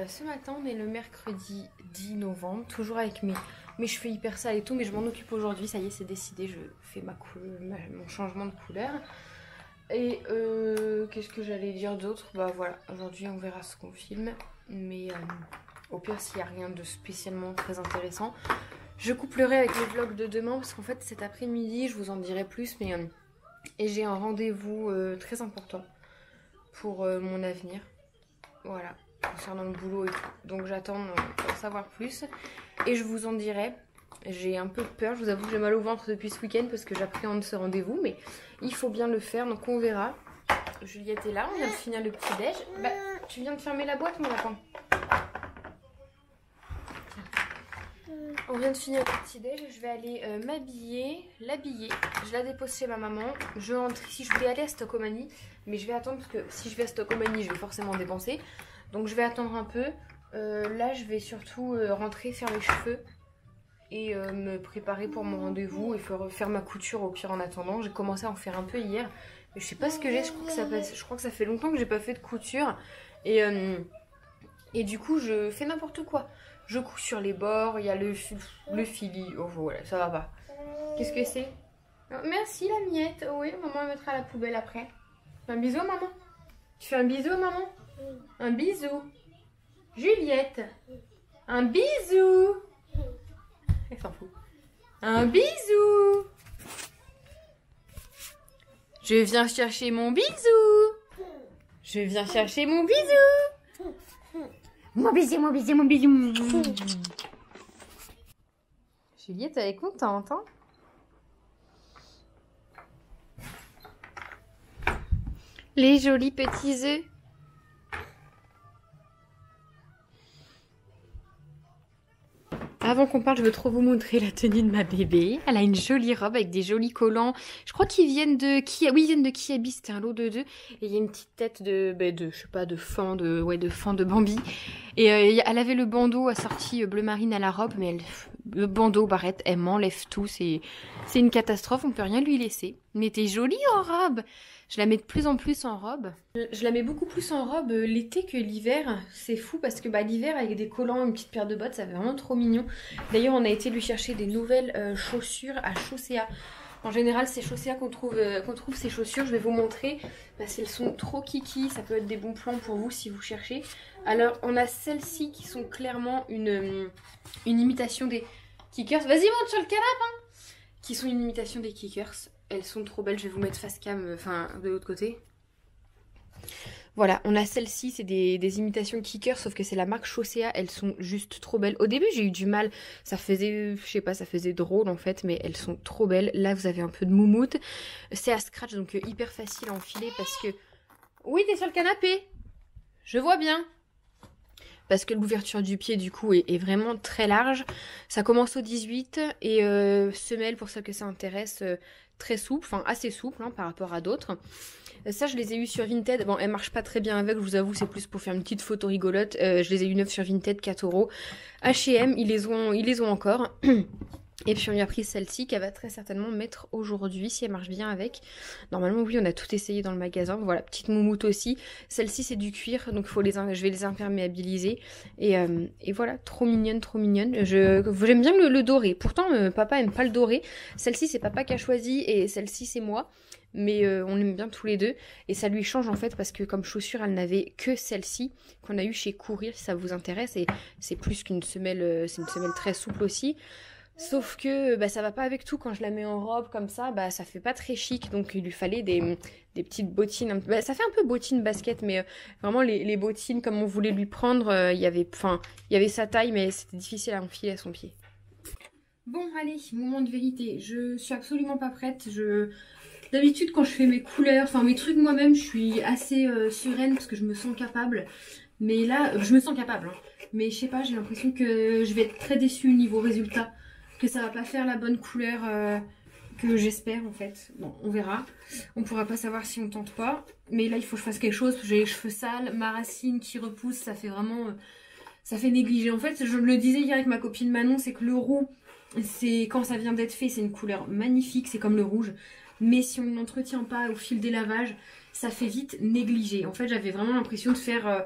Ce matin on est le mercredi 10 novembre, toujours avec mes cheveux hyper sales et tout, mais je m'en occupe aujourd'hui, ça y est c'est décidé, je fais mon changement de couleur. Et qu'est-ce que j'allais dire d'autre? Bah voilà, aujourd'hui on verra ce qu'on filme, mais au pire s'il n'y a rien de spécialement très intéressant, je couplerai avec le vlog de demain, parce qu'en fait cet après-midi, je vous en dirai plus, mais et j'ai un rendez-vous très important pour mon avenir, voilà, concernant le boulot et tout. Donc j'attends d'en savoir plus et je vous en dirai. J'ai un peu peur, je vous avoue que j'ai mal au ventre depuis ce week-end parce que j'appréhende ce rendez-vous, mais il faut bien le faire, donc on verra. Juliette est là, on vient de finir le petit déj. Bah, tu viens de fermer la boîte mon lapin? On vient de finir le petit déj, je vais aller m'habiller, l'habiller. Je la dépose chez ma maman. Je rentre ici, je voulais aller à Stockomanie, mais je vais attendre parce que si je vais à Stockomanie, je vais forcément dépenser. Donc je vais attendre un peu. Là, je vais surtout rentrer faire les cheveux et me préparer pour mon rendez-vous et faire ma couture au pire en attendant. J'ai commencé à en faire un peu hier, mais je sais pas ce que j'ai. Je crois que ça fait longtemps que j'ai pas fait de couture et du coup je fais n'importe quoi. Je couds sur les bords, il y a le fili. Oh voilà, ça va pas. Qu'est-ce que c'est? Oh, merci la miette. Oh, oui, maman le mettra à la poubelle après. Un bisou maman. Tu fais un bisou maman? Un bisou. Juliette. Un bisou. Elle s'en fout. Un bisou. Je viens chercher mon bisou. Je viens chercher mon bisou. Mon bisou, mon bisou, mon bisou. Juliette, elle est contente, hein? Les jolis petits œufs. Avant qu'on parte, je veux trop vous montrer la tenue de ma bébé. Elle a une jolie robe avec des jolis collants. Je crois qu'ils viennent de Kiabi. Oui, ils viennent de Kiabi. C'était un lot de deux. Et il y a une petite tête de je sais pas, de fan de Bambi. Et elle avait le bandeau assorti bleu marine à la robe, mais le bandeau, barrette, elle m'enlève tout. C'est une catastrophe. On peut rien lui laisser. Mais t'es jolie en robe. Je la mets de plus en plus en robe. Je la mets beaucoup plus en robe l'été que l'hiver. C'est fou parce que l'hiver avec des collants, une petite paire de bottes, ça fait vraiment trop mignon. D'ailleurs, on a été lui chercher des nouvelles chaussures à Chaussea. En général, c'est Chaussea qu'on trouve ces chaussures. Je vais vous montrer parce qu'elles sont trop kiki. Ça peut être des bons plans pour vous si vous cherchez. Alors, on a celles-ci qui sont clairement une imitation des Kickers. Vas-y, monte sur le canapé, hein, qui sont une imitation des Kickers. Elles sont trop belles, je vais vous mettre face cam, enfin de l'autre côté. Voilà, on a celle-ci, c'est des imitations Kicker, sauf que c'est la marque Chaussea, elles sont juste trop belles. Au début j'ai eu du mal, ça faisait, je sais pas, ça faisait drôle en fait, mais elles sont trop belles. Là vous avez un peu de moumoute, c'est à scratch, donc hyper facile à enfiler parce que... Oui, t'es sur le canapé, je vois bien. Parce que l'ouverture du pied du coup est vraiment très large. Ça commence au 18 et semelle pour ceux que ça intéresse, très souple, enfin assez souple hein, par rapport à d'autres. Ça je les ai eu sur Vinted, bon elles marchent pas très bien avec, je vous avoue c'est plus pour faire une petite photo rigolote. Je les ai eu neuves sur Vinted, 4 €. H&M ils les ont encore. Et puis on lui a pris celle-ci qu'elle va très certainement mettre aujourd'hui si elle marche bien avec. Normalement oui, on a tout essayé dans le magasin. Voilà, petite moumoute aussi. Celle-ci c'est du cuir, donc je vais les imperméabiliser. Et voilà, trop mignonne, trop mignonne. J'aime bien le doré. Pourtant papa aime pas le doré. Celle-ci c'est papa qui a choisi et celle-ci c'est moi. Mais on aime bien tous les deux. Et ça lui change en fait parce que comme chaussure elle n'avait que celle-ci qu'on a eu chez Courir si ça vous intéresse. Et c'est plus qu'une semelle, c'est une semelle très souple aussi. Sauf que ça va pas avec tout, quand je la mets en robe comme ça, ça fait pas très chic, donc il lui fallait des petites bottines, ça fait un peu bottine basket, mais vraiment les bottines comme on voulait lui prendre, il y avait sa taille, mais c'était difficile à enfiler à son pied. Bon allez, moment de vérité, je suis absolument pas prête, d'habitude quand je fais mes couleurs, enfin mes trucs moi-même, je suis assez sereine parce que je me sens capable, mais là, je me sens capable, hein. Mais je sais pas, j'ai l'impression que je vais être très déçue niveau résultat. Que ça va pas faire la bonne couleur que j'espère en fait. Bon, on verra. On pourra pas savoir si on tente pas. Mais là, il faut que je fasse quelque chose. J'ai les cheveux sales, ma racine qui repousse, ça fait vraiment... ça fait négliger. En fait, je le disais hier avec ma copine Manon, c'est que le roux, quand ça vient d'être fait, c'est une couleur magnifique, c'est comme le rouge. Mais si on ne l'entretient pas au fil des lavages, ça fait vite négliger. En fait, j'avais vraiment l'impression de faire...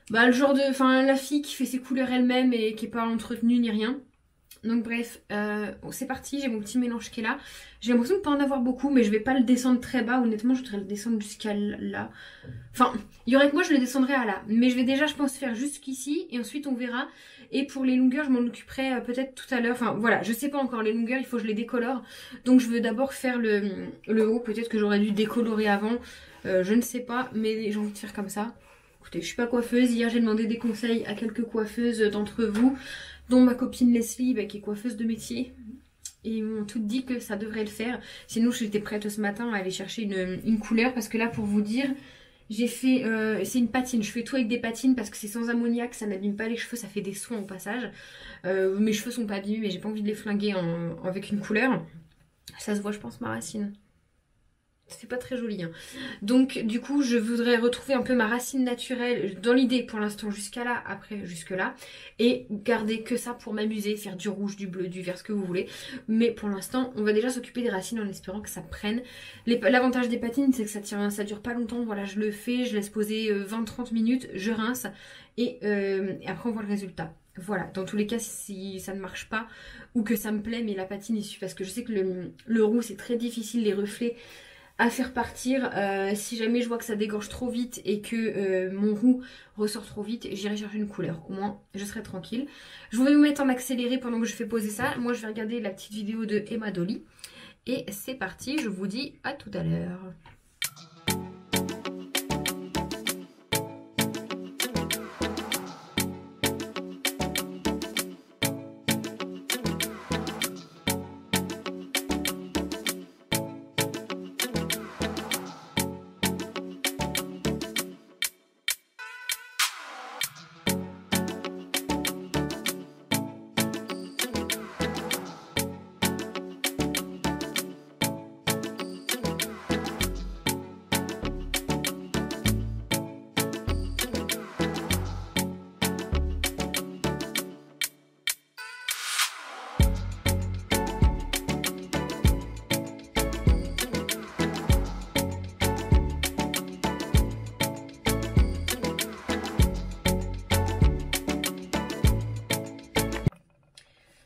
bah, le genre de... Enfin, la fille qui fait ses couleurs elle-même et qui est pas entretenue ni rien. Donc bref, bon, c'est parti, j'ai mon petit mélange qui est là. J'ai l'impression de pas en avoir beaucoup, mais je vais pas le descendre très bas. Honnêtement, je voudrais le descendre jusqu'à là. Enfin, il y aurait que moi, je le descendrais à là. Mais je vais déjà, je pense, faire jusqu'ici et ensuite on verra. Et pour les longueurs, je m'en occuperai peut-être tout à l'heure. Enfin voilà, je sais pas encore les longueurs, il faut que je les décolore. Donc je veux d'abord faire le haut. Peut-être que j'aurais dû décolorer avant. Je ne sais pas, mais j'ai envie de faire comme ça. Écoutez, je suis pas coiffeuse. Hier, j'ai demandé des conseils à quelques coiffeuses d'entre vous, dont ma copine Leslie, bah, qui est coiffeuse de métier. Et ils m'ont toutes dit que ça devrait le faire. Sinon, j'étais prête ce matin à aller chercher une couleur. Parce que là, pour vous dire, j'ai fait... c'est une patine. Je fais tout avec des patines parce que c'est sans ammoniac. Ça n'abîme pas les cheveux. Ça fait des soins au passage. Mes cheveux sont pas abîmés, mais j'ai pas envie de les flinguer avec une couleur. Ça se voit, je pense, ma racine. C'est pas très joli, hein. Donc du coup je voudrais retrouver un peu ma racine naturelle dans l'idée pour l'instant jusqu'à là, après jusque là, et garder que ça pour m'amuser, faire du rouge, du bleu, du vert, ce que vous voulez. Mais pour l'instant on va déjà s'occuper des racines en espérant que ça prenne. L'avantage des patines c'est que ça dure pas longtemps. Voilà, je le fais, je laisse poser 20-30 minutes, je rince et après on voit le résultat. Voilà, dans tous les cas si ça ne marche pas ou que ça me plaît mais la patine issue, parce que je sais que le roux c'est très difficile, les reflets à faire partir. Si jamais je vois que ça dégorge trop vite et que mon roux ressort trop vite, j'irai chercher une couleur. Au moins, je serai tranquille. Je vais vous mettre en accéléré pendant que je fais poser ça. Moi, je vais regarder la petite vidéo de Emma Dolly. Et c'est parti, je vous dis à tout à l'heure.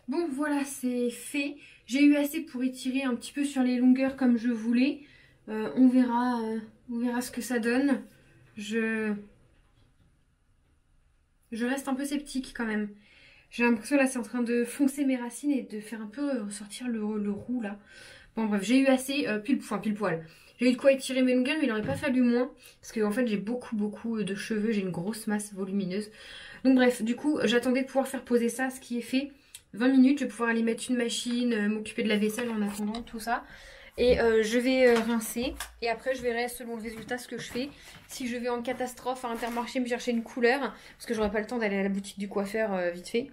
Bon voilà, c'est fait. J'ai eu assez pour étirer un petit peu sur les longueurs comme je voulais. On verra ce que ça donne. Je reste un peu sceptique quand même. J'ai l'impression là c'est en train de foncer mes racines et de faire un peu ressortir le roux là. Bon bref, j'ai eu assez pile poil. J'ai eu de quoi étirer mes longueurs mais il n'aurait pas fallu moins. Parce qu'en fait j'ai beaucoup de cheveux, j'ai une grosse masse volumineuse. Donc bref, du coup j'attendais de pouvoir faire poser ça, ce qui est fait. 20 minutes, je vais pouvoir aller mettre une machine, m'occuper de la vaisselle en attendant tout ça. Et je vais rincer. Et après, je verrai selon le résultat ce que je fais. Si je vais en catastrophe à Intermarché me chercher une couleur. Parce que j'aurai pas le temps d'aller à la boutique du coiffeur vite fait.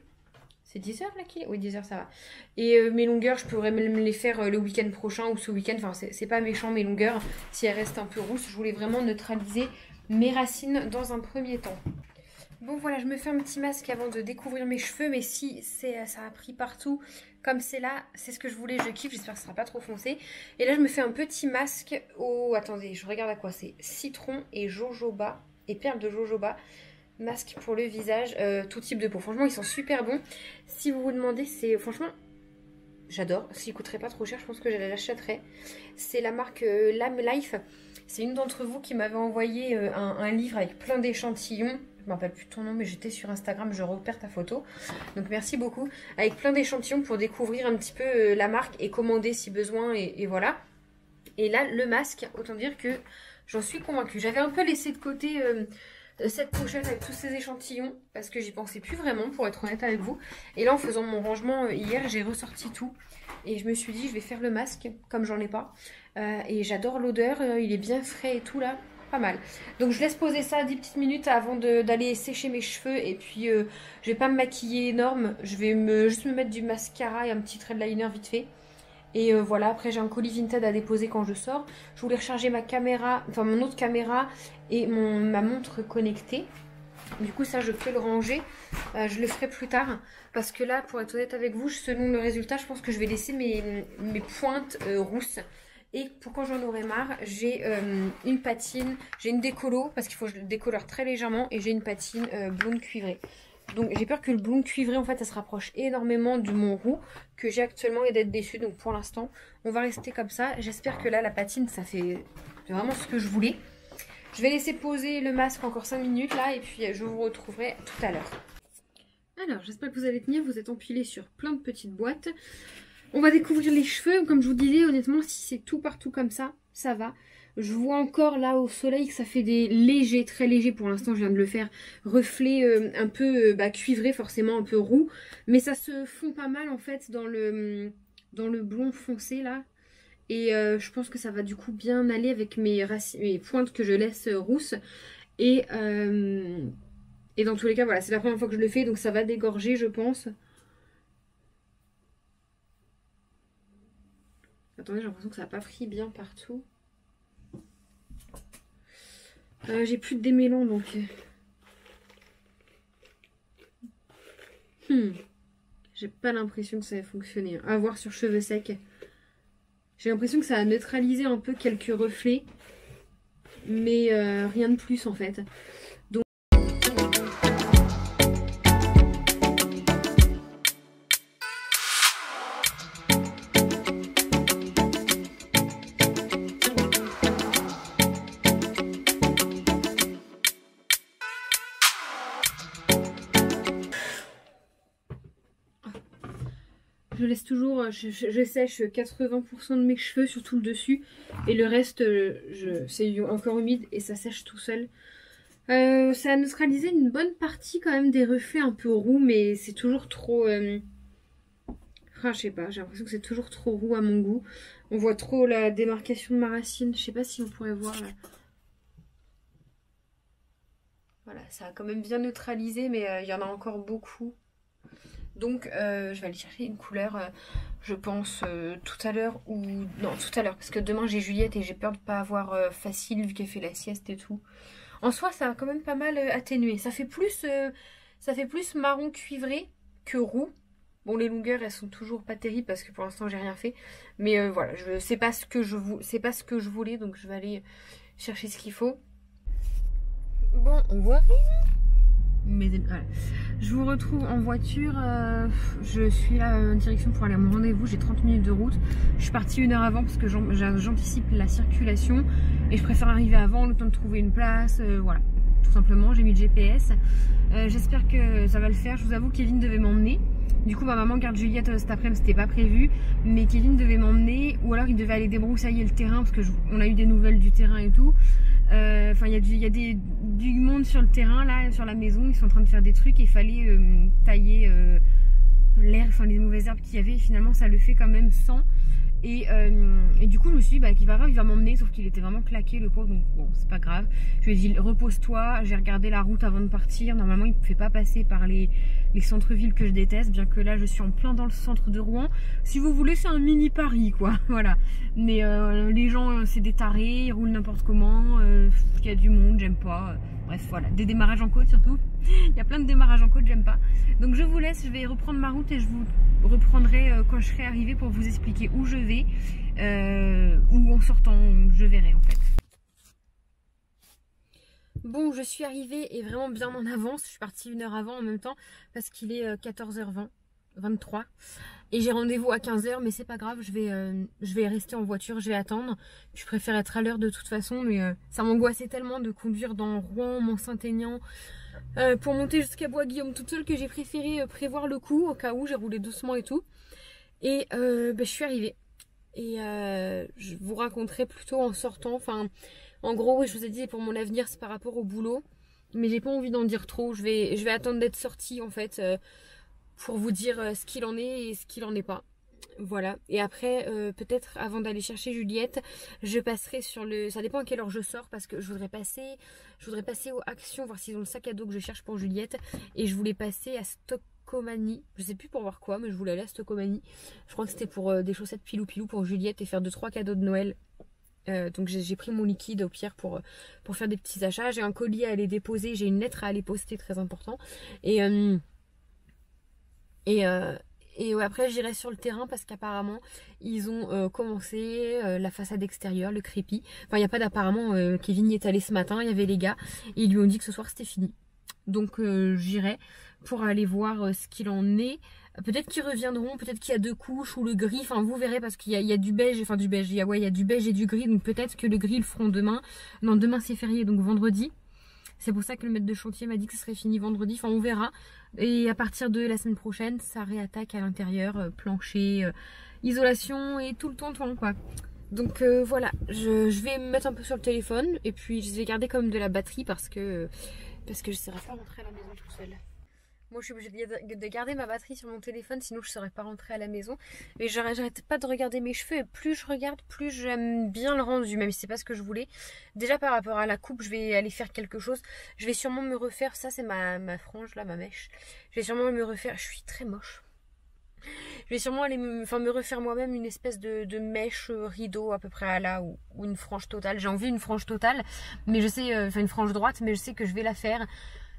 C'est 10 h là qu'il est? Oui, 10 h ça va. Et mes longueurs, je pourrais même les faire le week-end prochain ou ce week-end. Enfin, c'est pas méchant mes longueurs. Si elles restent un peu rousses, je voulais vraiment neutraliser mes racines dans un premier temps. Bon voilà, je me fais un petit masque avant de découvrir mes cheveux, mais si ça a pris partout comme c'est là, c'est ce que je voulais, je kiffe, j'espère que ce sera pas trop foncé. Et là je me fais un petit masque au... Attendez, je regarde à quoi c'est. Citron et jojoba, et perles de jojoba. Masque pour le visage, tout type de peau. Franchement, ils sont super bons. Si vous vous demandez, c'est... Franchement, j'adore. S'ils coûteraient pas trop cher, je pense que je l'achèterais. C'est la marque Lame Life. C'est une d'entre vous qui m'avait envoyé un livre avec plein d'échantillons. Je ne me rappelle plus de ton nom, mais j'étais sur Instagram, je repère ta photo. Donc merci beaucoup. Avec plein d'échantillons pour découvrir un petit peu la marque et commander si besoin. Et voilà. Et là, le masque, autant dire que j'en suis convaincue. J'avais un peu laissé de côté cette pochette avec tous ces échantillons parce que j'y pensais plus vraiment, pour être honnête avec vous. Et là, en faisant mon rangement hier, j'ai ressorti tout. Et je me suis dit, je vais faire le masque, comme j'en ai pas. Et j'adore l'odeur, il est bien frais et tout là. Pas mal. Donc je laisse poser ça 10 petites minutes avant d'aller sécher mes cheveux. Et puis je vais pas me maquiller énorme. Je vais juste me mettre du mascara et un petit trait de liner vite fait. Et voilà, après j'ai un colis Vinted à déposer quand je sors. Je voulais recharger ma caméra, enfin mon autre caméra et ma montre connectée. Du coup ça je peux le ranger. Je le ferai plus tard. Parce que là, pour être honnête avec vous, selon le résultat, je pense que je vais laisser mes pointes rousses. Et pour quand j'en aurai marre, j'ai une patine, j'ai une décolo, parce qu'il faut que je le décolore très légèrement, et j'ai une patine blonde cuivrée. Donc j'ai peur que le blonde cuivré, en fait, ça se rapproche énormément de mon roux que j'ai actuellement et d'être déçue. Donc pour l'instant, on va rester comme ça. J'espère que là, la patine, ça fait vraiment ce que je voulais. Je vais laisser poser le masque encore 5 minutes là, et puis je vous retrouverai tout à l'heure. Alors, j'espère que vous allez tenir. Vous êtes empilés sur plein de petites boîtes. On va découvrir les cheveux. Comme je vous disais, honnêtement, si c'est tout partout comme ça, ça va. Je vois encore là au soleil que ça fait des légers, très légers. Pour l'instant, je viens de le faire reflet un peu cuivré, forcément un peu roux. Mais ça se fond pas mal en fait dans le blond foncé là. Et je pense que ça va du coup bien aller avec mes pointes que je laisse rousses. Et dans tous les cas, voilà, c'est la première fois que je le fais, donc ça va dégorger, je pense. Attendez, j'ai l'impression que ça n'a pas pris bien partout. J'ai plus de démêlant, donc... J'ai pas l'impression que ça va fonctionner. À voir sur cheveux secs. J'ai l'impression que ça a neutralisé un peu quelques reflets. Mais rien de plus, en fait. Donc... Je laisse toujours, je sèche 80% de mes cheveux, surtout le dessus. Et le reste, c'est encore humide et ça sèche tout seul. Ça a neutralisé une bonne partie quand même des reflets un peu roux, mais c'est toujours trop... Enfin, je sais pas, j'ai l'impression que c'est toujours trop roux à mon goût. On voit trop la démarcation de ma racine. Je sais pas si vous pourrez voir là. Voilà, ça a quand même bien neutralisé, mais il y en a encore beaucoup. Donc je vais aller chercher une couleur, je pense, tout à l'heure ou... Non, tout à l'heure, parce que demain j'ai Juliette et j'ai peur de pas avoir facile vu qu'elle fait la sieste et tout. En soi, ça a quand même pas mal atténué. Ça fait plus marron cuivré que roux. Bon, les longueurs, elles sont toujours pas terribles parce que pour l'instant, j'ai rien fait. Mais voilà, c'est pas ce que je voulais, donc je vais aller chercher ce qu'il faut. Bon, on voit rien. Mais voilà. Je vous retrouve en voiture, je suis là en direction pour aller à mon rendez-vous, j'ai 30 minutes de route. Je suis partie 1 heure avant parce que j'anticipe la circulation et je préfère arriver avant, le temps de trouver une place, voilà, tout simplement. J'ai mis le GPS, j'espère que ça va le faire. Je vous avoue que Kevin devait m'emmener. Du coup ma maman garde Juliette cet après-midi, c'était pas prévu, mais Kevin devait m'emmener ou alors il devait aller débroussailler le terrain parce que on a eu des nouvelles du terrain et tout. Enfin, il y a du monde sur le terrain, là, sur la maison. Ils sont en train de faire des trucs et il fallait tailler l'herbe, enfin les mauvaises herbes qu'il y avait. Et finalement, ça le fait quand même sans. Et du coup, je me suis dit, bah, qu'il va grave, il va m'emmener. Sauf qu'il était vraiment claqué, le pauvre. Donc, bon, c'est pas grave. Je lui ai dit, repose-toi. J'ai regardé la route avant de partir. Normalement, il ne fait pas passer par les centres-villes que je déteste. Bien que là, je suis en plein dans le centre de Rouen. Si vous voulez, c'est un mini Paris, quoi. Voilà. Mais les gens, c'est des tarés. Ils roulent n'importe comment. Il y a du monde, j'aime pas. Bref, voilà. Des démarrages en côte, surtout. Il y a plein de démarrages en côte, j'aime pas. Donc, je vous laisse. Je vais reprendre ma route et je vous reprendrai quand je serai arrivée pour vous expliquer où je vais. Ou en sortant, je verrai en fait. Bon, je suis arrivée et vraiment bien en avance. Je suis partie 1 heure avant en même temps parce qu'il est 14h20, 23. Et j'ai rendez-vous à 15h, mais c'est pas grave, je vais rester en voiture, je vais attendre. Je préfère être à l'heure de toute façon, mais ça m'angoissait tellement de conduire dans Rouen, Mont-Saint-Aignan, pour monter jusqu'à Bois-Guillaume toute seule que j'ai préféré prévoir le coup au cas où. J'ai roulé doucement et tout. Et je suis arrivée. Et je vous raconterai plutôt en sortant. Enfin, en gros, oui, je vous ai dit, pour mon avenir, c'est par rapport au boulot. Mais j'ai pas envie d'en dire trop. Je vais attendre d'être sortie, en fait, pour vous dire ce qu'il en est et ce qu'il en est pas. Voilà. Et après, peut-être, avant d'aller chercher Juliette, je passerai sur le... Ça dépend à quelle heure je sors, parce que je voudrais passer aux Actions, voir s'ils ont le sac à dos que je cherche pour Juliette. Et je voulais passer à Stockomanie. Je sais plus pour voir quoi, mais je voulais aller à Stockomanie. Je crois que c'était pour des chaussettes pilou-pilou pour Juliette et faire 2-3 cadeaux de Noël. Donc j'ai pris mon liquide au pire pour faire des petits achats. J'ai un colis à aller déposer, j'ai une lettre à aller poster, très important. Et Et ouais, après j'irai sur le terrain parce qu'apparemment ils ont commencé la façade extérieure, le crépi. Enfin il n'y a pas d'apparemment, Kevin y est allé ce matin, il y avait les gars, et ils lui ont dit que ce soir c'était fini. Donc j'irai pour aller voir ce qu'il en est. Peut-être qu'ils reviendront, peut-être qu'il y a 2 couches ou le gris, enfin vous verrez parce qu'il y a du beige, enfin du beige, il y a du beige et du gris, donc peut-être que le gris ils le feront demain. Non, demain c'est férié, donc vendredi. C'est pour ça que le maître de chantier m'a dit que ce serait fini vendredi, enfin on verra. Et à partir de la semaine prochaine, ça réattaque à l'intérieur, plancher, isolation et tout le tonton quoi. Donc voilà, je vais me mettre un peu sur le téléphone et puis je vais garder quand même de la batterie parce que je ne saurais pas rentrer à la maison toute seule. Moi je suis obligée de garder ma batterie sur mon téléphone, sinon je ne saurais pas rentrer à la maison. Mais j'arrête pas de regarder mes cheveux et plus je regarde, plus j'aime bien le rendu, même si c'est pas ce que je voulais. Déjà par rapport à la coupe, je vais aller faire quelque chose. Je vais sûrement me refaire, ça c'est ma frange là, ma mèche. Je vais sûrement me refaire, je suis très moche. Je vais sûrement aller me refaire moi-même une espèce de mèche rideau à peu près à là ou une frange totale. J'ai envie d'une frange totale, mais je sais, enfin une frange droite, mais je sais que je vais la faire.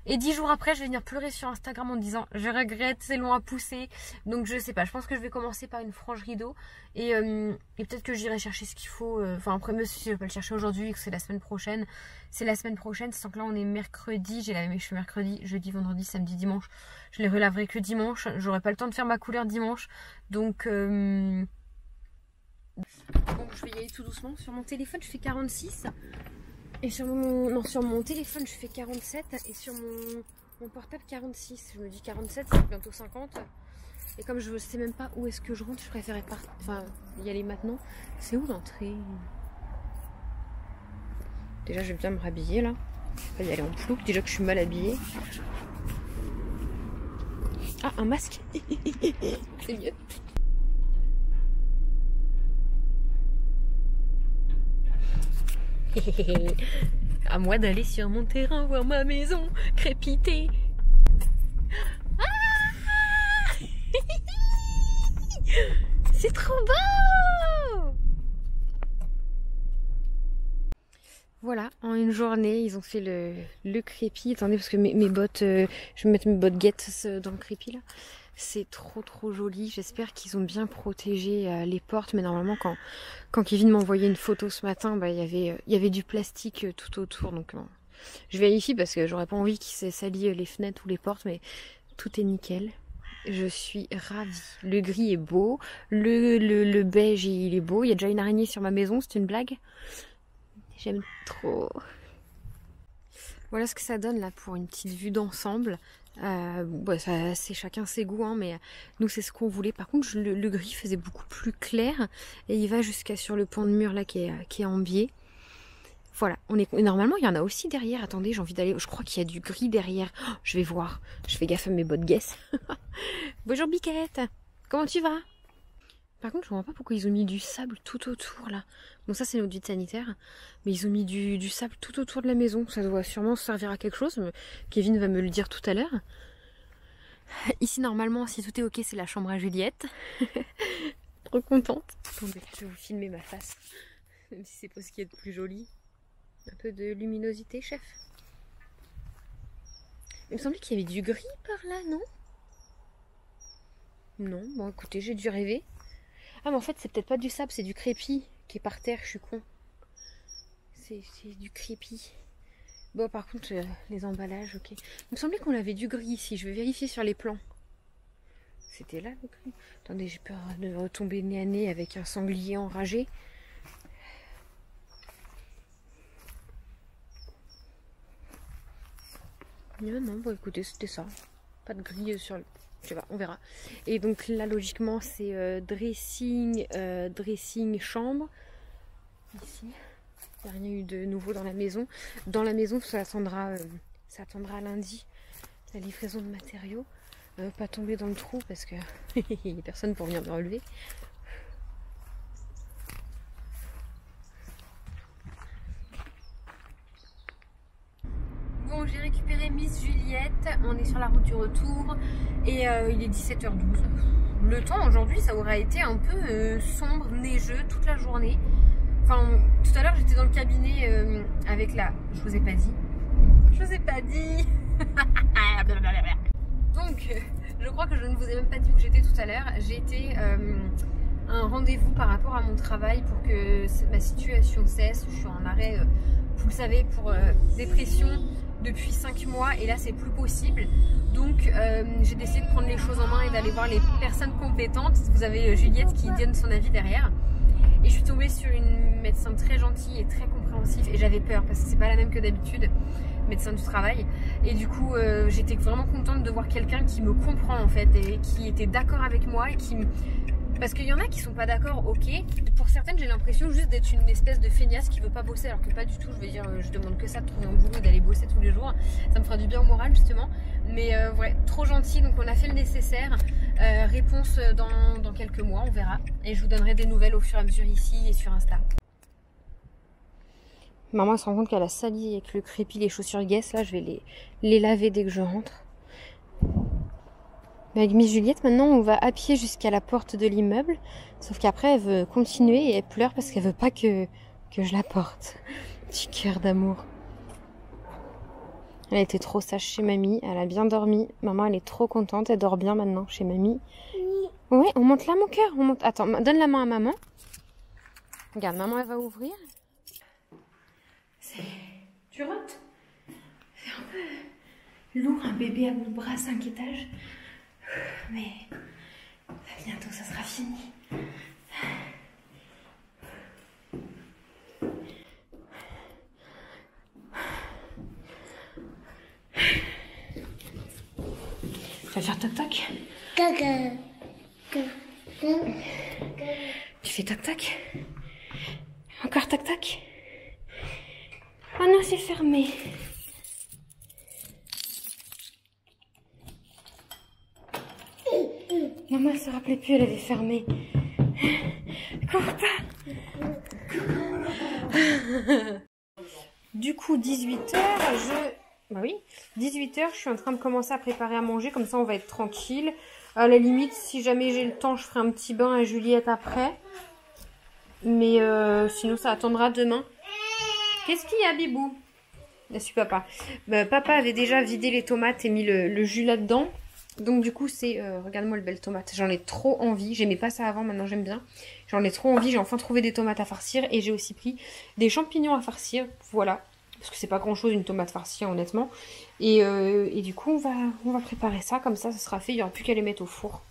Et 10 jours après, je vais venir pleurer sur Instagram en disant je regrette, c'est long à pousser. Donc je sais pas, je pense que je vais commencer par une frange rideau. Et peut-être que j'irai chercher ce qu'il faut. Enfin après, même si je vais pas le chercher aujourd'hui, que c'est la semaine prochaine. C'est la semaine prochaine, sans que là on est mercredi. J'ai lavé mes cheveux mercredi, jeudi, vendredi, samedi, dimanche. Je les relaverai que dimanche. J'aurai pas le temps de faire ma couleur dimanche. Donc bon, je vais y aller tout doucement. Sur mon téléphone, je fais 46. Et sur mon téléphone je fais 47 et sur mon portable 46. Je me dis 47, c'est bientôt 50. Et comme je ne sais même pas où est-ce que je rentre, je préférais y aller maintenant. C'est où l'entrée? Déjà je vais bien me rhabiller là. Je vais pas y aller en plouc, déjà que je suis mal habillée. Ah, un masque. C'est mieux. À moi d'aller sur mon terrain voir ma maison crépiter. Ah c'est trop beau. Voilà, en une journée, ils ont fait le crépi. Attendez, parce que mes bottes, je vais mettre mes bottes guettes dans le crépi là. C'est trop joli. J'espère qu'ils ont bien protégé les portes. Mais normalement, quand Kevin m'a envoyé une photo ce matin, bah, il y avait du plastique tout autour. Donc je vérifie parce que j'aurais pas envie qu'ils salissent les fenêtres ou les portes. Mais tout est nickel. Je suis ravie. Le gris est beau. Le beige, il est beau. Il y a déjà une araignée sur ma maison. C'est une blague. J'aime trop. Voilà ce que ça donne là pour une petite vue d'ensemble. Bon, c'est chacun ses goûts, hein, mais nous c'est ce qu'on voulait. Par contre, le gris faisait beaucoup plus clair et il va jusqu'à sur le pan de mur là qui est en biais. Voilà, normalement il y en a aussi derrière. Attendez, j'ai envie d'aller. Je crois qu'il y a du gris derrière. Oh, je vais voir. Je fais gaffe à mes bottes guess. Bonjour Biquette. Comment tu vas? Par contre, je ne comprends pas pourquoi ils ont mis du sable tout autour là. Bon, ça c'est notre vide sanitaire, mais ils ont mis du sable tout autour de la maison. Ça doit sûrement servir à quelque chose. Kevin va me le dire tout à l'heure. Ici, normalement, si tout est ok, c'est la chambre à Juliette. Trop contente. Attendez, je vais vous filmer ma face. Même si c'est pas ce qu'il y a de plus joli. Un peu de luminosité, chef. Il me semblait qu'il y avait du gris par là, non? Non, bon écoutez, j'ai dû rêver. Ah mais en fait c'est peut-être pas du sable, c'est du crépi qui est par terre, je suis con. C'est du crépi. Bon par contre les emballages, ok. Il me semblait qu'on avait du gris ici, je vais vérifier sur les plans. C'était là le gris. Attendez, j'ai peur de retomber nez à nez avec un sanglier enragé. Non, bon écoutez, c'était ça. Pas de gris sur le... Je sais pas, on verra. Et donc là, logiquement, c'est dressing chambre. Ici, il n'y a rien eu de nouveau dans la maison. Dans la maison, ça attendra lundi, la livraison de matériaux. Pas tomber dans le trou parce que il n'y a personne pour venir me relever. Bon, j'ai récupéré Miss Juliette, on est sur la route du retour et il est 17h12. Le temps aujourd'hui ça aurait été un peu sombre, neigeux toute la journée. Enfin, tout à l'heure j'étais dans le cabinet avec la... Je vous ai pas dit. Je vous ai pas dit. Donc, je crois que je ne vous ai même pas dit où j'étais tout à l'heure. J'ai été à un rendez-vous par rapport à mon travail pour que ma situation cesse. Je suis en arrêt, vous le savez, pour dépression depuis 5 mois et là c'est plus possible. Donc j'ai décidé de prendre les choses en main et d'aller voir les personnes compétentes. Vous avez Juliette qui donne son avis derrière. Et je suis tombée sur une médecin très gentille et très compréhensive et j'avais peur parce que c'est pas la même que d'habitude, médecin du travail. Et du coup j'étais vraiment contente de voir quelqu'un qui me comprend en fait et qui était d'accord avec moi et qui me... Parce qu'il y en a qui sont pas d'accord, ok. Pour certaines, j'ai l'impression juste d'être une espèce de feignasse qui veut pas bosser, alors que pas du tout. Je veux dire, je demande que ça, de trouver un boulot, d'aller bosser tous les jours. Ça me fera du bien au moral, justement. Mais ouais, trop gentil. Donc on a fait le nécessaire. Réponse dans quelques mois, on verra. Et je vous donnerai des nouvelles au fur et à mesure ici et sur Insta. Maman elle se rend compte qu'elle a sali avec le crépi les chaussures Guess. Là, je vais les laver dès que je rentre. Avec Miss Juliette, maintenant, on va à pied jusqu'à la porte de l'immeuble. Sauf qu'après, elle veut continuer et elle pleure parce qu'elle veut pas que je la porte. Petit cœur d'amour. Elle était trop sage chez mamie. Elle a bien dormi. Maman, elle est trop contente. Elle dort bien maintenant chez mamie. Oui, on monte là, mon cœur. On monte... Attends, donne la main à maman. Regarde, maman, elle va ouvrir. Tu rotes. C'est un peu lourd, un bébé à bout de bras, 5 étages. Mais bientôt ça sera fini. Tu vas faire toc toc? Tu fais toc toc? Encore toc toc? Oh non, c'est fermé. Maman elle se rappelait plus, elle avait fermé. Cours pas. Du coup 18h, Bah oui, 18h, je suis en train de commencer à préparer à manger, comme ça on va être tranquille. À la limite, si jamais j'ai le temps, je ferai un petit bain à Juliette après. Mais sinon ça attendra demain. Qu'est-ce qu'il y a, Bibou? Je suis papa. Papa avait déjà vidé les tomates et mis le jus là-dedans. Donc du coup c'est, regarde-moi le belle tomate, j'en ai trop envie, j'aimais pas ça avant, maintenant j'aime bien. J'en ai trop envie, j'ai enfin trouvé des tomates à farcir et j'ai aussi pris des champignons à farcir, voilà. Parce que c'est pas grand chose une tomate farcie honnêtement. Et du coup on va préparer ça, comme ça sera fait, il n'y aura plus qu'à les mettre au four.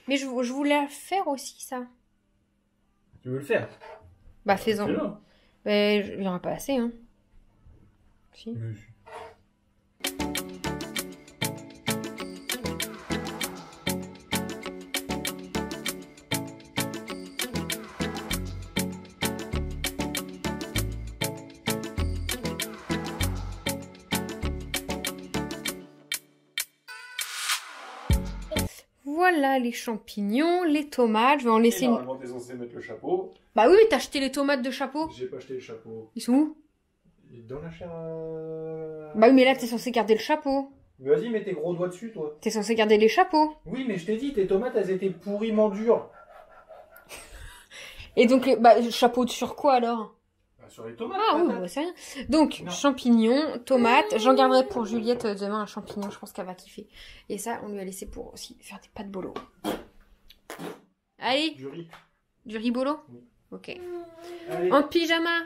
Mais je voulais faire aussi ça. Tu veux le faire? Bah fais-en. Mais il n'y en aura pas assez, hein. Si. Oui. Voilà les champignons, les tomates, je vais en laisser une... Normalement t'es censé mettre le chapeau. Bah oui, t'as acheté les tomates de chapeau. J'ai pas acheté le chapeau. Ils sont où? Dans la chair... Bah oui, mais là t'es censé garder le chapeau. Vas-y, mets tes gros doigts dessus, toi. T'es censé garder les chapeaux. Oui, mais je t'ai dit, tes tomates, elles étaient pourriment dures. Et donc, chapeau sur quoi alors? Bah, sur les tomates. Ah oui, bah, c'est rien. Donc, non. Champignons, tomates. J'en garderai pour Juliette demain un champignon, je pense qu'elle va kiffer. Et ça, on lui a laissé pour aussi faire des pâtes bolo. Allez. Du riz. Du riz bolo? Oui. Ok. Allez. En pyjama.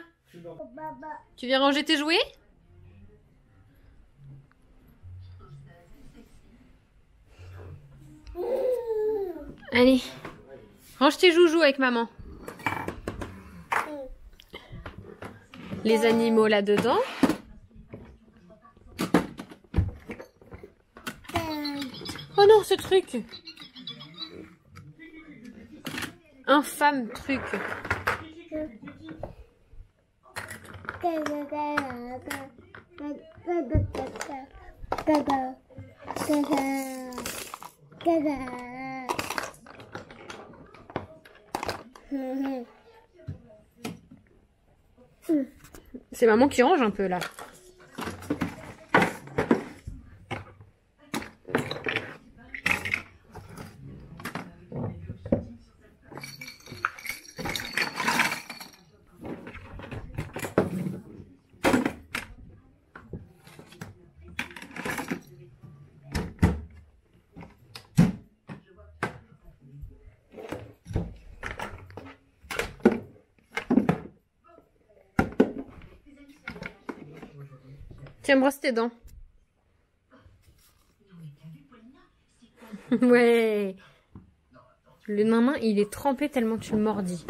Tu viens ranger tes jouets? Allez. Range tes joujoux avec maman. Les animaux là-dedans. Oh non, ce truc. Infâme truc. C'est maman qui range un peu là. Tiens, brosse tes dents. Ouais. Le nain, il est trempé tellement tu le mordis.